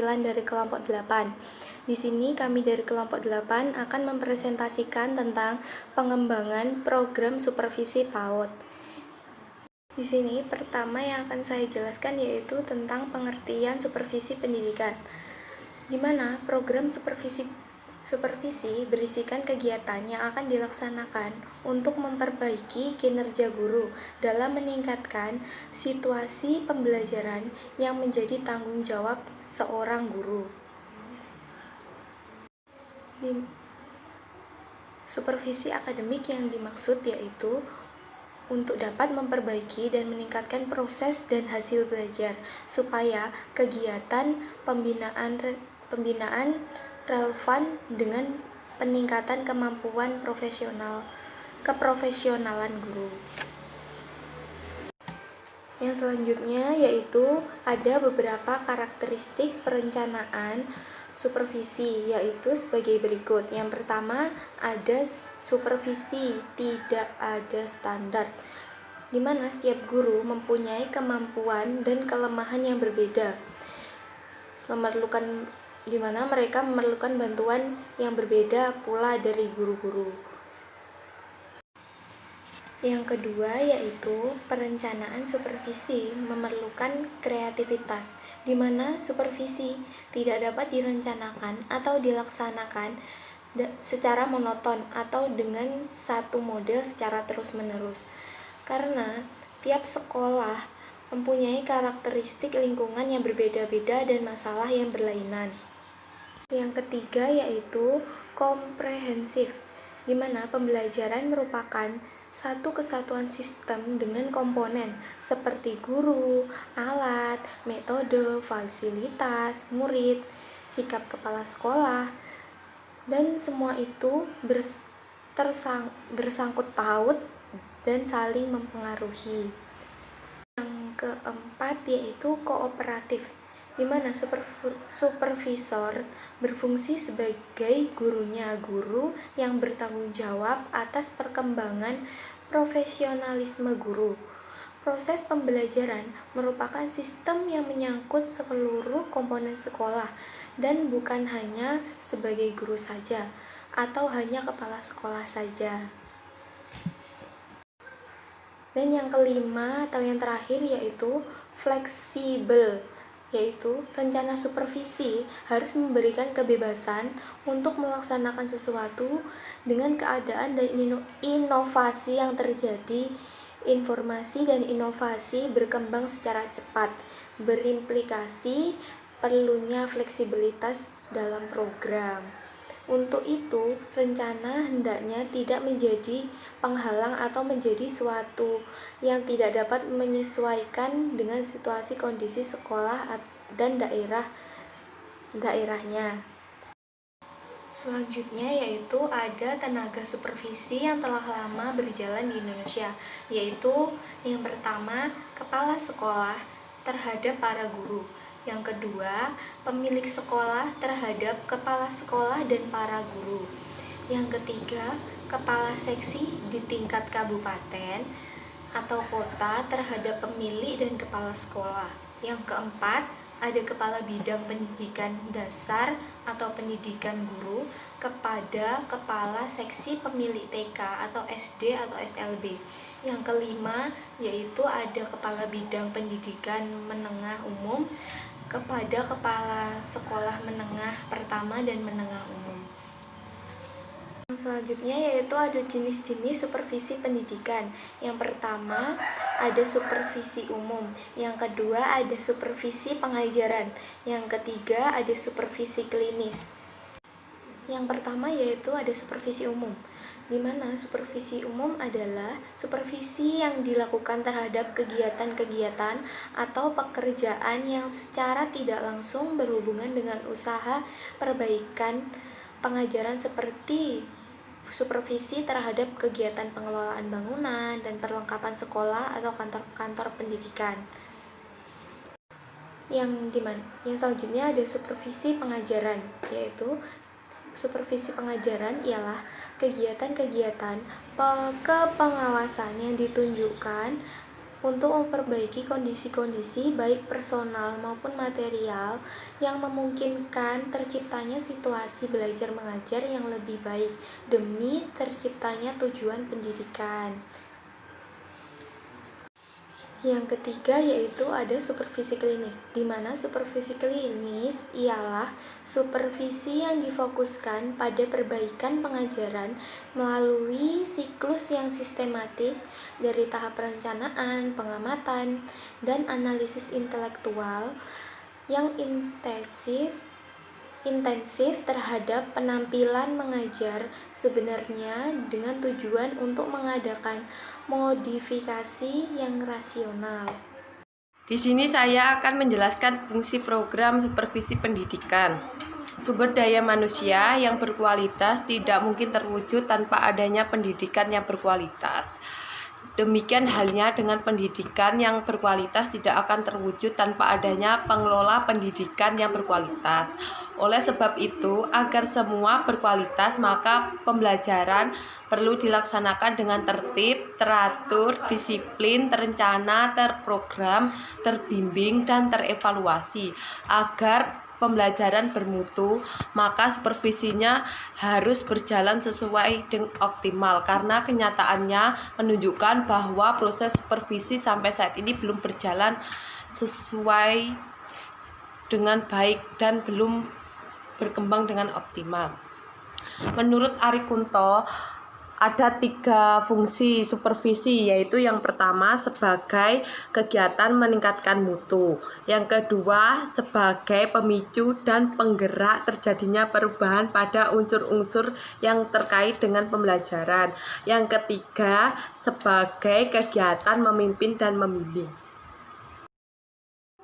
perwakilan dari kelompok 8. Di sini kami dari kelompok 8 akan mempresentasikan tentang pengembangan program supervisi PAUD. Di sini pertama yang akan saya jelaskan yaitu tentang pengertian supervisi pendidikan, di mana program supervisi berisikan kegiatan yang akan dilaksanakan untuk memperbaiki kinerja guru dalam meningkatkan situasi pembelajaran yang menjadi tanggung jawab seorang guru. Supervisi akademik yang dimaksud yaitu untuk dapat memperbaiki dan meningkatkan proses dan hasil belajar supaya kegiatan pembinaan relevan dengan peningkatan kemampuan keprofesionalan guru. Yang selanjutnya yaitu ada beberapa karakteristik perencanaan supervisi, yaitu sebagai berikut. Yang pertama, ada supervisi tidak ada standar, di mana setiap guru mempunyai kemampuan dan kelemahan yang berbeda, di mana mereka memerlukan bantuan yang berbeda pula dari guru-guru. Yang kedua yaitu perencanaan supervisi memerlukan kreativitas, di mana supervisi tidak dapat direncanakan atau dilaksanakan secara monoton atau dengan satu model secara terus-menerus, karena tiap sekolah mempunyai karakteristik lingkungan yang berbeda-beda dan masalah yang berlainan. Yang ketiga yaitu komprehensif, di mana pembelajaran merupakan satu kesatuan sistem dengan komponen seperti guru, alat, metode, fasilitas, murid, sikap kepala sekolah, dan semua itu bersangkut paut dan saling mempengaruhi. Yang keempat yaitu kooperatif, di mana supervisor berfungsi sebagai guru yang bertanggung jawab atas perkembangan profesionalisme guru. Proses pembelajaran merupakan sistem yang menyangkut seluruh komponen sekolah dan bukan hanya sebagai guru saja atau hanya kepala sekolah saja. Dan yang kelima atau yang terakhir yaitu fleksibel, yaitu rencana supervisi harus memberikan kebebasan untuk melaksanakan sesuatu dengan keadaan dan inovasi yang terjadi. Informasi dan inovasi berkembang secara cepat, berimplikasi perlunya fleksibilitas dalam program. Untuk itu, rencana hendaknya tidak menjadi penghalang atau menjadi suatu yang tidak dapat menyesuaikan dengan situasi kondisi sekolah dan daerahnya. Selanjutnya yaitu ada tenaga supervisi yang telah lama berjalan di Indonesia, yaitu yang pertama, kepala sekolah terhadap para guru. Yang kedua, pemilik sekolah terhadap kepala sekolah dan para guru. Yang ketiga, kepala seksi di tingkat kabupaten atau kota terhadap pemilik dan kepala sekolah. Yang keempat, ada kepala bidang pendidikan dasar atau pendidikan guru kepada kepala seksi pemilik TK atau SD atau SLB. Yang kelima, yaitu ada kepala bidang pendidikan menengah umum kepada kepala sekolah menengah pertama dan menengah umum. Yang selanjutnya yaitu ada jenis-jenis supervisi pendidikan. Yang pertama ada supervisi umum, yang kedua ada supervisi pengajaran, yang ketiga ada supervisi klinis. Yang pertama yaitu ada supervisi umum, di mana supervisi umum adalah supervisi yang dilakukan terhadap kegiatan-kegiatan atau pekerjaan yang secara tidak langsung berhubungan dengan usaha perbaikan pengajaran, seperti supervisi terhadap kegiatan pengelolaan bangunan dan perlengkapan sekolah atau kantor-kantor pendidikan. Yang selanjutnya ada supervisi pengajaran, yaitu supervisi pengajaran ialah kegiatan-kegiatan kepengawasan yang ditunjukkan untuk memperbaiki kondisi-kondisi baik personal maupun material yang memungkinkan terciptanya situasi belajar mengajar yang lebih baik demi terciptanya tujuan pendidikan. Yang ketiga yaitu ada supervisi klinis, di mana supervisi klinis ialah supervisi yang difokuskan pada perbaikan pengajaran melalui siklus yang sistematis dari tahap perencanaan, pengamatan, dan analisis intelektual yang intensif terhadap penampilan mengajar sebenarnya dengan tujuan untuk mengadakan modifikasi yang rasional. Di sini saya akan menjelaskan fungsi program supervisi pendidikan. Sumber daya manusia yang berkualitas tidak mungkin terwujud tanpa adanya pendidikan yang berkualitas. Demikian halnya dengan pendidikan yang berkualitas tidak akan terwujud tanpa adanya pengelola pendidikan yang berkualitas. Oleh sebab itu, agar semua berkualitas, maka pembelajaran perlu dilaksanakan dengan tertib, teratur, disiplin, terencana, terprogram, terbimbing, dan terevaluasi. Agar pembelajaran bermutu, maka supervisinya harus berjalan sesuai dengan optimal, karena kenyataannya menunjukkan bahwa proses supervisi sampai saat ini belum berjalan sesuai dengan baik dan belum berkembang dengan optimal. Menurut Ari Kunto, ada 3 fungsi supervisi, yaitu yang pertama sebagai kegiatan meningkatkan mutu, yang kedua sebagai pemicu dan penggerak terjadinya perubahan pada unsur-unsur yang terkait dengan pembelajaran, yang ketiga sebagai kegiatan memimpin dan membimbing.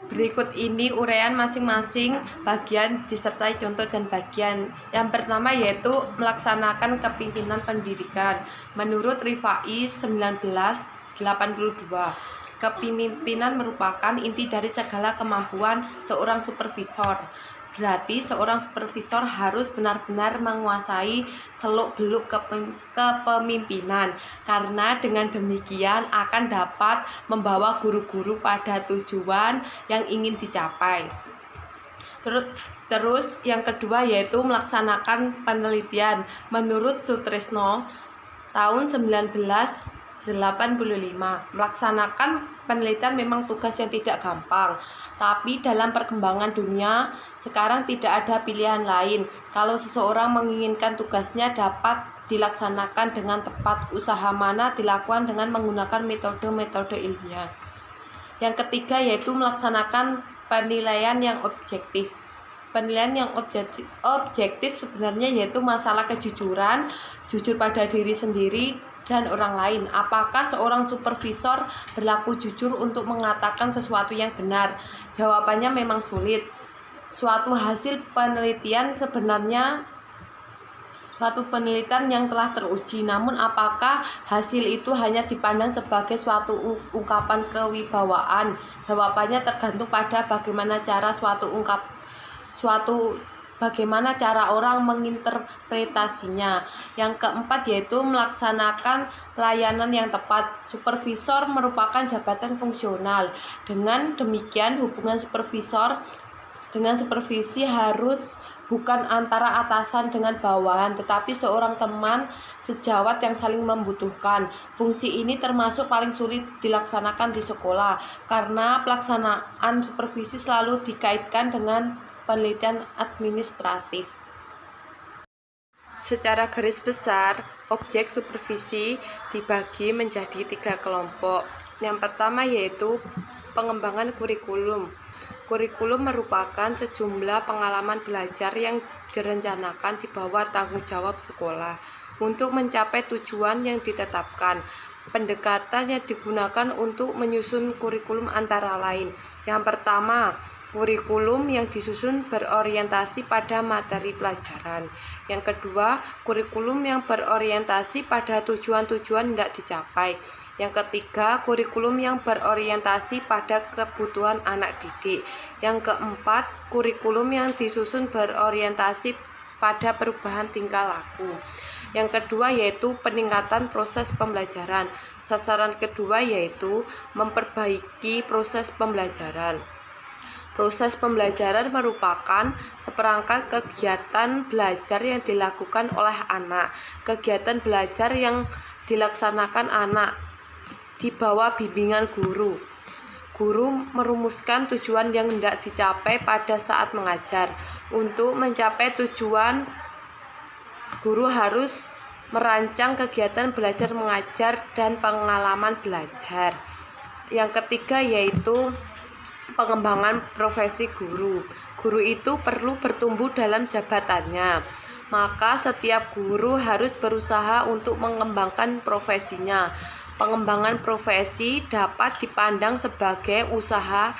Berikut ini uraian masing-masing bagian disertai contoh dan bagian. Yang pertama yaitu melaksanakan kepemimpinan pendidikan. Menurut Rifai 1982, kepemimpinan merupakan inti dari segala kemampuan seorang supervisor. Berarti seorang supervisor harus benar-benar menguasai seluk-beluk kepemimpinan, karena dengan demikian akan dapat membawa guru-guru pada tujuan yang ingin dicapai. Terus yang kedua yaitu melaksanakan penelitian. Menurut Sutrisno tahun 1985, melaksanakan penelitian memang tugas yang tidak gampang, tapi dalam perkembangan dunia sekarang tidak ada pilihan lain. Kalau seseorang menginginkan tugasnya dapat dilaksanakan dengan tepat, usaha mana dilakukan dengan menggunakan metode-metode ilmiah. Yang ketiga yaitu melaksanakan penilaian yang objektif. Penilaian yang objektif sebenarnya yaitu masalah kejujuran, jujur pada diri sendiri dan orang lain. Apakah seorang supervisor berlaku jujur untuk mengatakan sesuatu yang benar? Jawabannya memang sulit. Suatu hasil penelitian sebenarnya suatu penelitian yang telah teruji, namun apakah hasil itu hanya dipandang sebagai suatu ungkapan kewibawaan? Jawabannya tergantung pada bagaimana bagaimana cara orang menginterpretasinya. Yang keempat yaitu melaksanakan pelayanan yang tepat. Supervisor merupakan jabatan fungsional. Dengan demikian hubungan supervisor dengan supervisi harus bukan antara atasan dengan bawahan, tetapi seorang teman sejawat yang saling membutuhkan. Fungsi ini termasuk paling sulit dilaksanakan di sekolah, karena pelaksanaan supervisi selalu dikaitkan dengan penelitian administratif. Secara garis besar, objek supervisi dibagi menjadi 3 kelompok. Yang pertama yaitu pengembangan kurikulum. Kurikulum merupakan sejumlah pengalaman belajar yang direncanakan di bawah tanggung jawab sekolah untuk mencapai tujuan yang ditetapkan. Pendekatan yang digunakan untuk menyusun kurikulum antara lain. Yang pertama, kurikulum yang disusun berorientasi pada materi pelajaran. Yang kedua, kurikulum yang berorientasi pada tujuan-tujuan hendak dicapai. Yang ketiga, kurikulum yang berorientasi pada kebutuhan anak didik. Yang keempat, kurikulum yang disusun berorientasi pada perubahan tingkah laku. Yang kedua yaitu peningkatan proses pembelajaran. Sasaran kedua yaitu memperbaiki proses pembelajaran. Proses pembelajaran merupakan seperangkat kegiatan belajar yang dilakukan oleh anak. Kegiatan belajar yang dilaksanakan anak di bawah bimbingan guru. Guru merumuskan tujuan yang hendak dicapai pada saat mengajar. Untuk mencapai tujuan, guru harus merancang kegiatan belajar mengajar dan pengalaman belajar. Yang ketiga yaitu pengembangan profesi guru. Guru itu perlu bertumbuh dalam jabatannya. Maka setiap guru harus berusaha untuk mengembangkan profesinya. Pengembangan profesi dapat dipandang sebagai usaha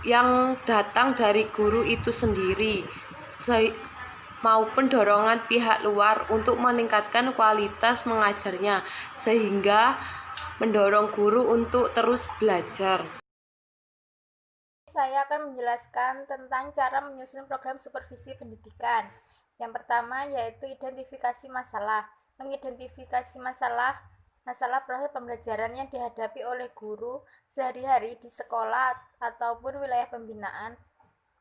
yang datang dari guru itu sendiri maupun dorongan pihak luar untuk meningkatkan kualitas mengajarnya, sehingga mendorong guru untuk terus belajar. Saya akan menjelaskan tentang cara menyusun program supervisi pendidikan. Yang pertama yaitu identifikasi masalah. Mengidentifikasi masalah proses pembelajaran yang dihadapi oleh guru sehari-hari di sekolah ataupun wilayah pembinaan.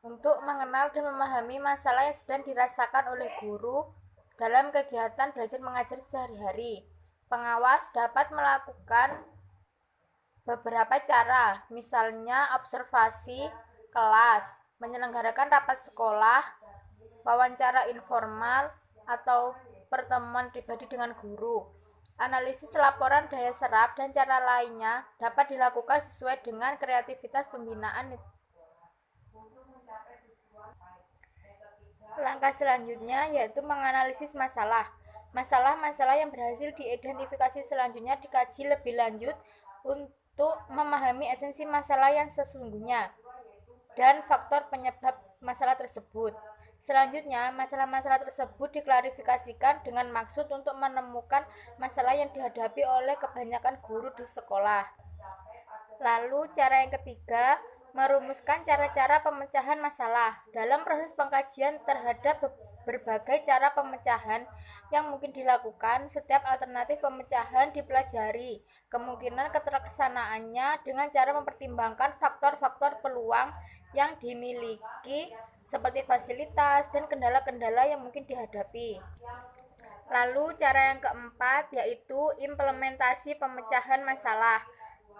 Untuk mengenal dan memahami masalah yang sedang dirasakan oleh guru dalam kegiatan belajar mengajar sehari-hari. Pengawas dapat melakukan beberapa cara, misalnya observasi kelas, menyelenggarakan rapat sekolah, wawancara informal, atau pertemuan pribadi dengan guru. Analisis laporan daya serap dan cara lainnya dapat dilakukan sesuai dengan kreativitas pembinaan. Langkah selanjutnya yaitu menganalisis masalah. Masalah-masalah yang berhasil diidentifikasi selanjutnya dikaji lebih lanjut untuk memahami esensi masalah yang sesungguhnya dan faktor penyebab masalah tersebut. Selanjutnya, masalah-masalah tersebut diklarifikasikan dengan maksud untuk menemukan masalah yang dihadapi oleh kebanyakan guru di sekolah. Lalu, cara yang ketiga, merumuskan cara-cara pemecahan masalah. Dalam proses pengkajian terhadap berbagai cara pemecahan yang mungkin dilakukan, setiap alternatif pemecahan dipelajari, kemungkinan keteraksanaannya dengan cara mempertimbangkan faktor-faktor peluang yang dimiliki seperti fasilitas dan kendala-kendala yang mungkin dihadapi. Lalu cara yang keempat yaitu implementasi pemecahan masalah.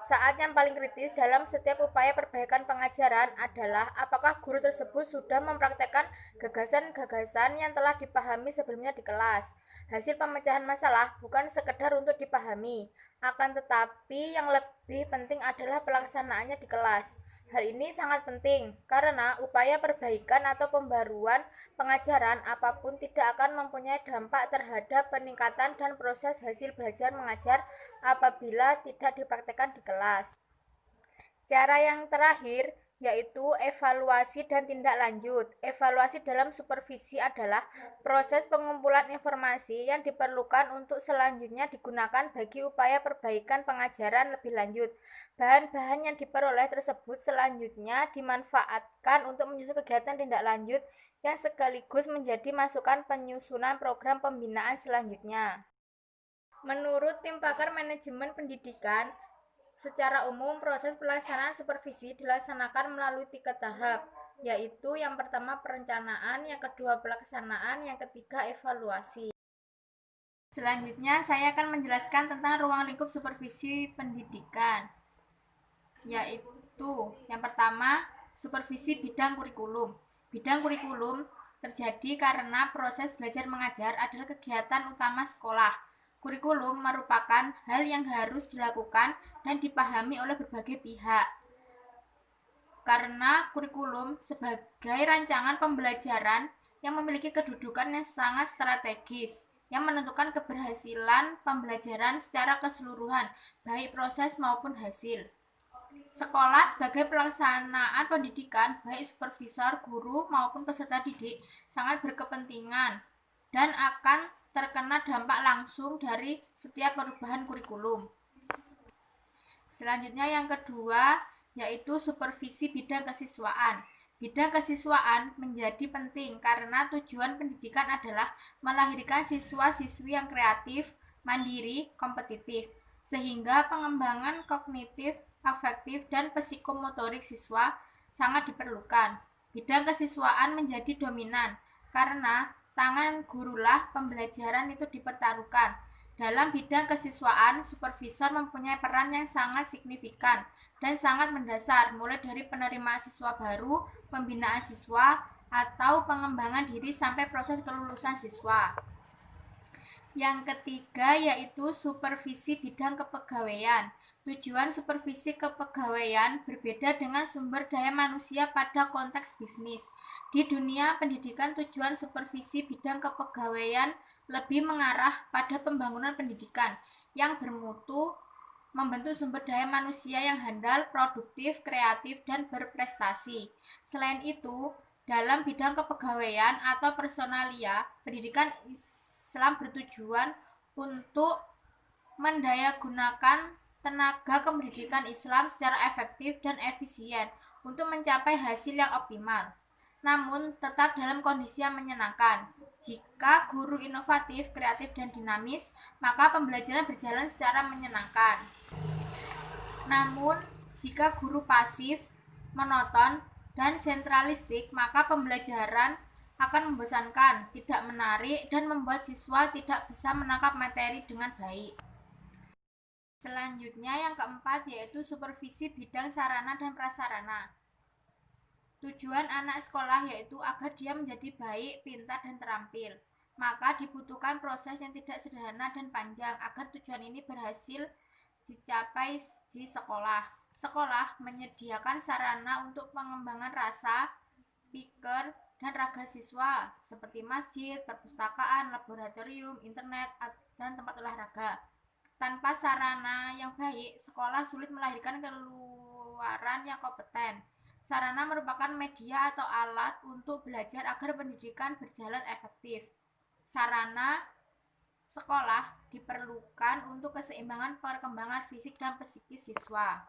Saat yang paling kritis dalam setiap upaya perbaikan pengajaran adalah apakah guru tersebut sudah mempraktekkan gagasan-gagasan yang telah dipahami sebelumnya di kelas. Hasil pemecahan masalah bukan sekedar untuk dipahami, akan tetapi yang lebih penting adalah pelaksanaannya di kelas. Hal ini sangat penting karena upaya perbaikan atau pembaruan pengajaran apapun tidak akan mempunyai dampak terhadap peningkatan dan proses hasil belajar mengajar apabila tidak dipraktekkan di kelas. Cara yang terakhir yaitu evaluasi dan tindak lanjut. Evaluasi dalam supervisi adalah proses pengumpulan informasi yang diperlukan untuk selanjutnya digunakan bagi upaya perbaikan pengajaran lebih lanjut. Bahan-bahan yang diperoleh tersebut selanjutnya dimanfaatkan untuk menyusun kegiatan tindak lanjut yang sekaligus menjadi masukan penyusunan program pembinaan selanjutnya. Menurut tim pakar manajemen pendidikan, secara umum, proses pelaksanaan supervisi dilaksanakan melalui 3 tahap, yaitu yang pertama perencanaan, yang kedua pelaksanaan, yang ketiga evaluasi. Selanjutnya, saya akan menjelaskan tentang ruang lingkup supervisi pendidikan, yaitu yang pertama, supervisi bidang kurikulum. Bidang kurikulum terjadi karena proses belajar mengajar adalah kegiatan utama sekolah. Kurikulum merupakan hal yang harus dilakukan dan dipahami oleh berbagai pihak. Karena kurikulum sebagai rancangan pembelajaran yang memiliki kedudukan yang sangat strategis, yang menentukan keberhasilan pembelajaran secara keseluruhan, baik proses maupun hasil. Sekolah sebagai pelaksanaan pendidikan, baik supervisor, guru maupun peserta didik, sangat berkepentingan dan akan terkena dampak langsung dari setiap perubahan kurikulum. Selanjutnya yang kedua yaitu supervisi bidang kesiswaan. Bidang kesiswaan menjadi penting karena tujuan pendidikan adalah melahirkan siswa-siswi yang kreatif, mandiri, kompetitif, sehingga pengembangan kognitif, afektif, dan psikomotorik siswa sangat diperlukan. Bidang kesiswaan menjadi dominan karena tangan gurulah pembelajaran itu dipertaruhkan. Dalam bidang kesiswaan, supervisor mempunyai peran yang sangat signifikan dan sangat mendasar, mulai dari penerimaan siswa baru, pembinaan siswa, atau pengembangan diri sampai proses kelulusan siswa. Yang ketiga yaitu supervisi bidang kepegawaian. Tujuan supervisi kepegawaian berbeda dengan sumber daya manusia pada konteks bisnis. Di dunia pendidikan, tujuan supervisi bidang kepegawaian lebih mengarah pada pembangunan pendidikan yang bermutu, membentuk sumber daya manusia yang handal, produktif, kreatif, dan berprestasi. Selain itu, dalam bidang kepegawaian atau personalia, pendidikan Islam bertujuan untuk mendayagunakan tenaga kependidikan Islam secara efektif dan efisien untuk mencapai hasil yang optimal, namun tetap dalam kondisi yang menyenangkan. Jika guru inovatif, kreatif, dan dinamis, maka pembelajaran berjalan secara menyenangkan. Namun, jika guru pasif, monoton, dan sentralistik, maka pembelajaran akan membosankan, tidak menarik, dan membuat siswa tidak bisa menangkap materi dengan baik. Selanjutnya yang keempat yaitu supervisi bidang sarana dan prasarana. Tujuan anak sekolah yaitu agar dia menjadi baik, pintar, dan terampil. Maka dibutuhkan proses yang tidak sederhana dan panjang agar tujuan ini berhasil dicapai di sekolah. Sekolah menyediakan sarana untuk pengembangan rasa, pikir, dan raga siswa seperti masjid, perpustakaan, laboratorium, internet, dan tempat olahraga. Tanpa sarana yang baik, sekolah sulit melahirkan keluaran yang kompeten. Sarana merupakan media atau alat untuk belajar agar pendidikan berjalan efektif. Sarana sekolah diperlukan untuk keseimbangan perkembangan fisik dan psikis siswa.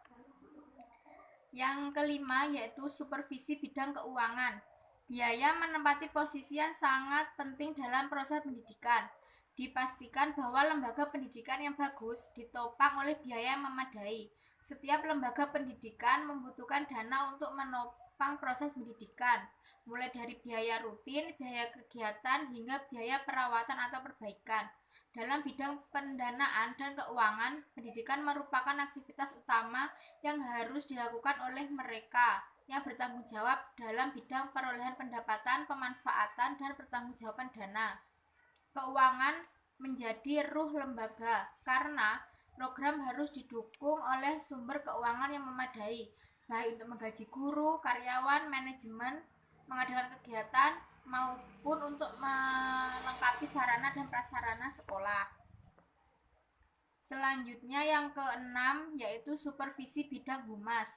Yang kelima yaitu supervisi bidang keuangan. Biaya menempati posisi yang sangat penting dalam proses pendidikan. Dipastikan bahwa lembaga pendidikan yang bagus ditopang oleh biaya yang memadai. Setiap lembaga pendidikan membutuhkan dana untuk menopang proses pendidikan, mulai dari biaya rutin, biaya kegiatan, hingga biaya perawatan atau perbaikan. Dalam bidang pendanaan dan keuangan, pendidikan merupakan aktivitas utama yang harus dilakukan oleh mereka yang bertanggung jawab dalam bidang perolehan pendapatan, pemanfaatan, dan pertanggungjawaban dana. Keuangan menjadi ruh lembaga karena program harus didukung oleh sumber keuangan yang memadai, baik untuk menggaji guru, karyawan, manajemen, mengadakan kegiatan, maupun untuk melengkapi sarana dan prasarana sekolah. Selanjutnya yang keenam yaitu supervisi bidang humas.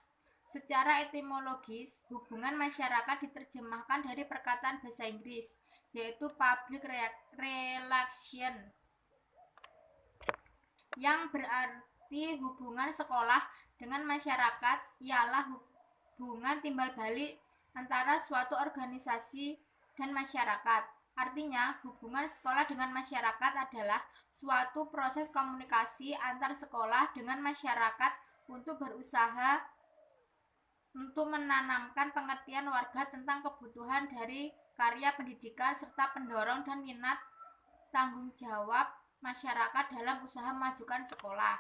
Secara etimologis, hubungan masyarakat diterjemahkan dari perkataan bahasa Inggris, yaitu public relation, yang berarti hubungan sekolah dengan masyarakat ialah hubungan timbal balik antara suatu organisasi dan masyarakat. Artinya, hubungan sekolah dengan masyarakat adalah suatu proses komunikasi antar sekolah dengan masyarakat untuk berusaha untuk menanamkan pengertian warga tentang kebutuhan dari karya pendidikan serta pendorong dan minat tanggung jawab masyarakat dalam usaha memajukan sekolah.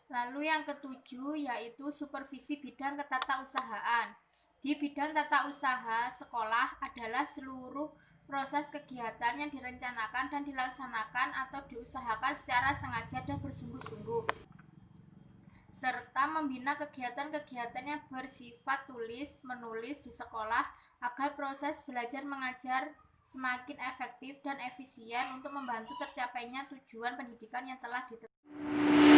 Lalu yang ketujuh yaitu supervisi bidang ketatausahaan. Di bidang tata usaha sekolah adalah seluruh proses kegiatan yang direncanakan dan dilaksanakan atau diusahakan secara sengaja dan bersungguh-sungguh, serta membina kegiatan-kegiatan yang bersifat tulis-menulis di sekolah agar proses belajar mengajar semakin efektif dan efisien untuk membantu tercapainya tujuan pendidikan yang telah ditetapkan.